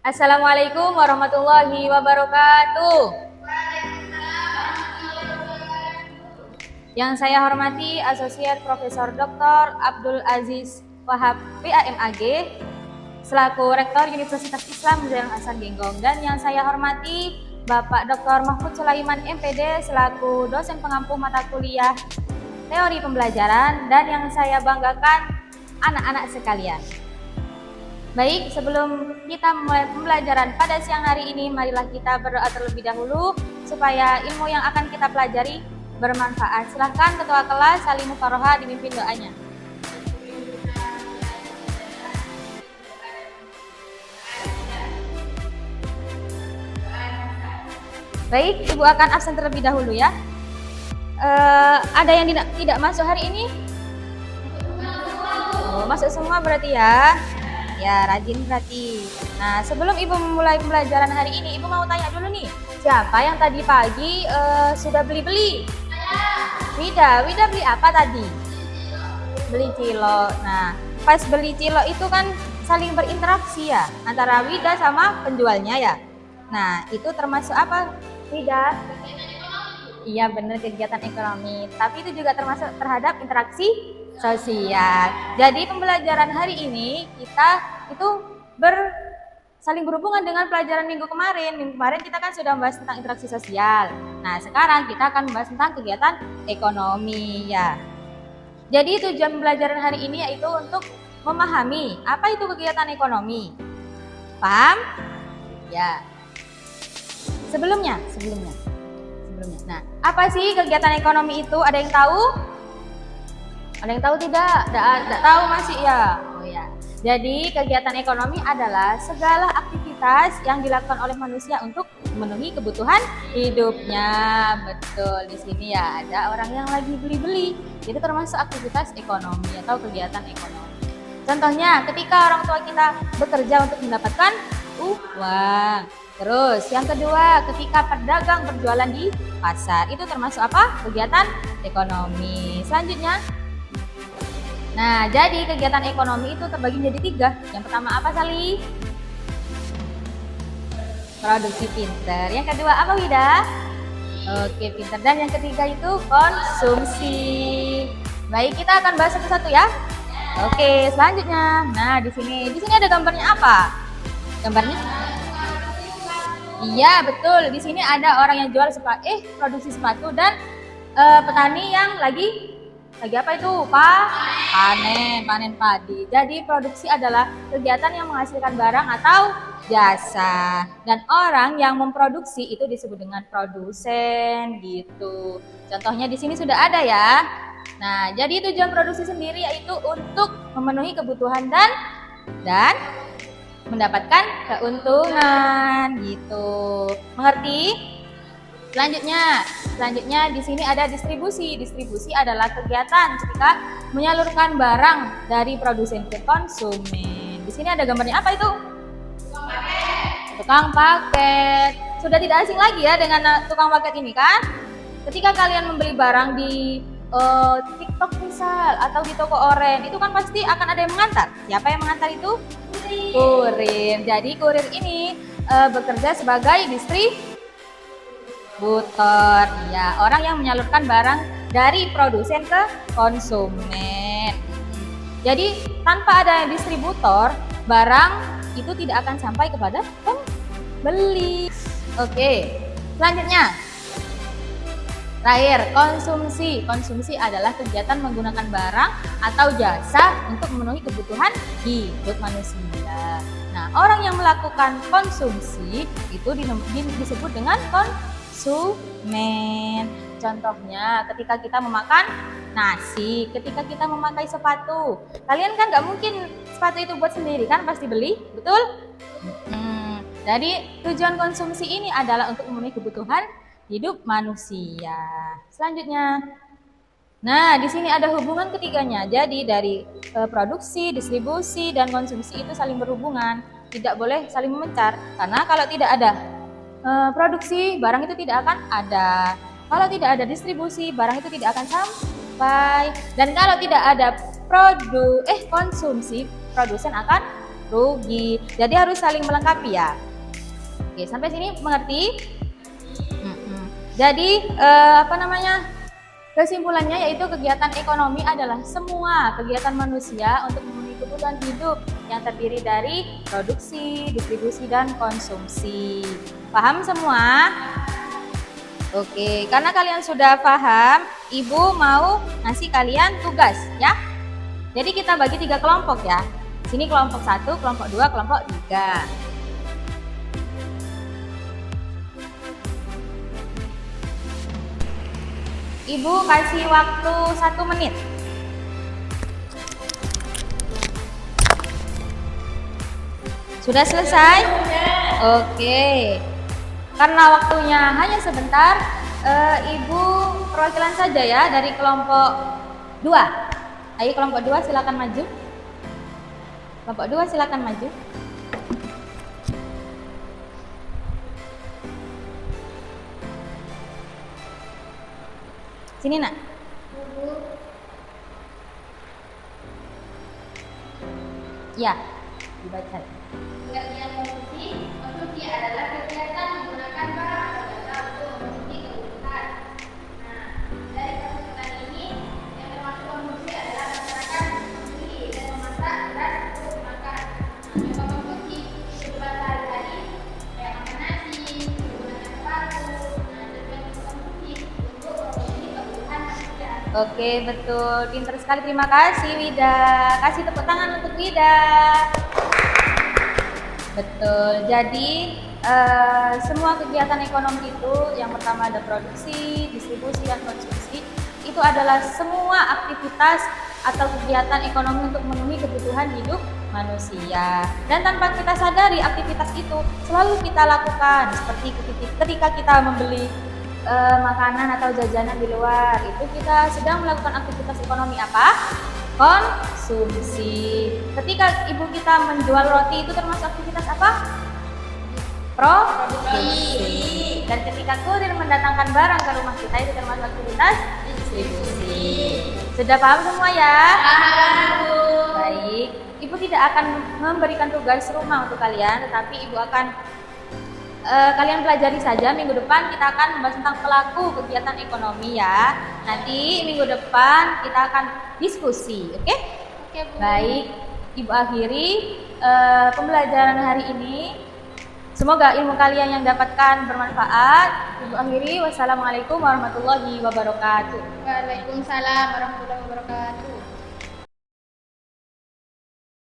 Assalamualaikum warahmatullahi wabarakatuh. Yang saya hormati Asosiat Profesor Dr. Abdul Aziz Wahab PAMAG selaku Rektor Universitas Islam Jalan Hasan Genggong, dan yang saya hormati Bapak Dr. Mahfud Sulaiman MPD selaku dosen pengampu mata kuliah teori pembelajaran, dan yang saya banggakan anak-anak sekalian. Baik, sebelum kita memulai pembelajaran pada siang hari ini, marilah kita berdoa terlebih dahulu supaya ilmu yang akan kita pelajari bermanfaat. Silahkan Ketua Kelas Salim Mufaroha dipimpin doanya. Baik, Ibu akan absen terlebih dahulu ya. Ada yang tidak masuk hari ini? Oh, masuk semua berarti ya. Ya, rajin berarti. Nah, sebelum Ibu memulai pembelajaran hari ini, Ibu mau tanya dulu nih, siapa yang tadi pagi sudah beli-beli? Wida beli apa tadi? Beli cilok. Nah, pas beli cilok itu kan saling berinteraksi ya, antara Wida sama penjualnya ya. Nah, itu termasuk apa, Wida? Iya benar, kegiatan ekonomi. Tapi itu juga termasuk terhadap interaksi sosial. Jadi pembelajaran hari ini kita itu saling berhubungan dengan pelajaran minggu kemarin. Minggu kemarin kita kan sudah membahas tentang interaksi sosial. Nah, sekarang kita akan membahas tentang kegiatan ekonomi ya. Jadi tujuan pembelajaran hari ini yaitu untuk memahami apa itu kegiatan ekonomi. Paham? Ya. Sebelumnya. Nah, apa sih kegiatan ekonomi itu? Ada yang tahu? Ada yang tahu tidak? Tidak tahu masih ya? Oh ya. Jadi kegiatan ekonomi adalah segala aktivitas yang dilakukan oleh manusia untuk memenuhi kebutuhan hidupnya. Betul, di sini ya ada orang yang lagi beli-beli. Jadi termasuk aktivitas ekonomi atau kegiatan ekonomi. Contohnya ketika orang tua kita bekerja untuk mendapatkan uang. Terus yang kedua, ketika pedagang berjualan di pasar, itu termasuk apa? Kegiatan ekonomi. Selanjutnya, nah, jadi kegiatan ekonomi itu terbagi menjadi 3. Yang pertama apa, Sali? Produksi pinter. Yang kedua apa, Wida? Oke, pinter. Dan yang ketiga itu konsumsi. Baik, kita akan bahas satu-satu ya. Oke, selanjutnya. Nah, di sini ada gambarnya apa? Gambarnya? Iya, betul. Di sini ada orang yang jual produksi sepatu, dan petani yang lagi apa itu? Panen padi. Jadi produksi adalah kegiatan yang menghasilkan barang atau jasa, dan orang yang memproduksi itu disebut dengan produsen gitu. Contohnya di sini sudah ada ya. Nah, jadi tujuan produksi sendiri yaitu untuk memenuhi kebutuhan dan mendapatkan keuntungan gitu. Mengerti? Selanjutnya di sini ada distribusi. Distribusi adalah kegiatan ketika menyalurkan barang dari produsen ke konsumen. Di sini ada gambarnya apa itu? Tukang paket. Sudah tidak asing lagi ya dengan tukang paket ini kan? Ketika kalian membeli barang di TikTok misal atau di toko oren, itu kan pasti akan ada yang mengantar. Siapa yang mengantar itu? Kurir. Jadi kurir ini bekerja sebagai distributor. Ya, orang yang menyalurkan barang dari produsen ke konsumen. Jadi tanpa ada distributor, barang itu tidak akan sampai kepada pembeli. Oke, selanjutnya. Terakhir, konsumsi. Konsumsi adalah kegiatan menggunakan barang atau jasa untuk memenuhi kebutuhan hidup manusia. Nah, orang yang melakukan konsumsi itu disebut dengan konsumen. Contohnya, ketika kita memakan nasi, ketika kita memakai sepatu. Kalian kan nggak mungkin sepatu itu buat sendiri kan, pasti beli, betul? Jadi, tujuan konsumsi ini adalah untuk memenuhi kebutuhan hidup manusia. Selanjutnya, nah di sini ada hubungan ketiganya. Jadi dari produksi, distribusi, dan konsumsi itu saling berhubungan, tidak boleh saling memencar. Karena kalau tidak ada produksi, barang itu tidak akan ada. Kalau tidak ada distribusi, barang itu tidak akan sampai. Dan kalau tidak ada konsumsi, produsen akan rugi. Jadi harus saling melengkapi ya. Oke, sampai sini mengerti? Jadi kesimpulannya yaitu kegiatan ekonomi adalah semua kegiatan manusia untuk memenuhi kebutuhan hidup yang terdiri dari produksi, distribusi, dan konsumsi. Paham semua? Oke, karena kalian sudah paham, Ibu mau ngasih kalian tugas ya. Jadi kita bagi 3 kelompok ya. Sini kelompok 1, kelompok 2, kelompok 3. Ibu kasih waktu 1 menit. Sudah selesai? Oke. Karena waktunya hanya sebentar, Ibu perwakilan saja ya dari kelompok 2. Ayo kelompok 2 silakan maju. Kelompok 2 silakan maju. Sini nak. Ya, dibaca. Kegiatan konsumsi adalah kegiatan menggunakan barang atau jasa untuk memenuhi kebutuhan. Nah, dari kebutuhan ini yang termasuk konsumsi adalah masyarakat membeli dan memasak dan untuk makan. Nah, contoh konsumsi kehidupan sehari-hari kayak makan nasi, menggunakan sepatu. Nah, tujuan konsumsi untuk memenuhi kebutuhan manusia. Oke, betul. Pinter sekali. Terima kasih Wida. Kasih tepuk tangan untuk Wida. Betul. Jadi semua kegiatan ekonomi itu yang pertama ada produksi, distribusi, dan konsumsi. Itu adalah semua aktivitas atau kegiatan ekonomi untuk memenuhi kebutuhan hidup manusia. Dan tanpa kita sadari aktivitas itu selalu kita lakukan. Seperti ketika kita membeli makanan atau jajanan di luar, itu kita sedang melakukan aktivitas ekonomi apa? Konsumsi. Ketika ibu kita menjual roti itu termasuk aktivitas apa? Produksi. Dan ketika kurir mendatangkan barang ke rumah kita itu termasuk aktivitas distribusi. Sudah paham semua ya? Paham, Bu. Baik. Ibu tidak akan memberikan tugas rumah untuk kalian, tetapi ibu akan kalian pelajari saja. Minggu depan kita akan membahas tentang pelaku kegiatan ekonomi ya. Nanti minggu depan kita akan diskusi, oke? Oke, Bu. Baik, Ibu akhiri pembelajaran hari ini. Semoga ilmu kalian yang dapatkan bermanfaat. Ibu akhiri, wassalamualaikum warahmatullahi wabarakatuh. Waalaikumsalam warahmatullahi wabarakatuh.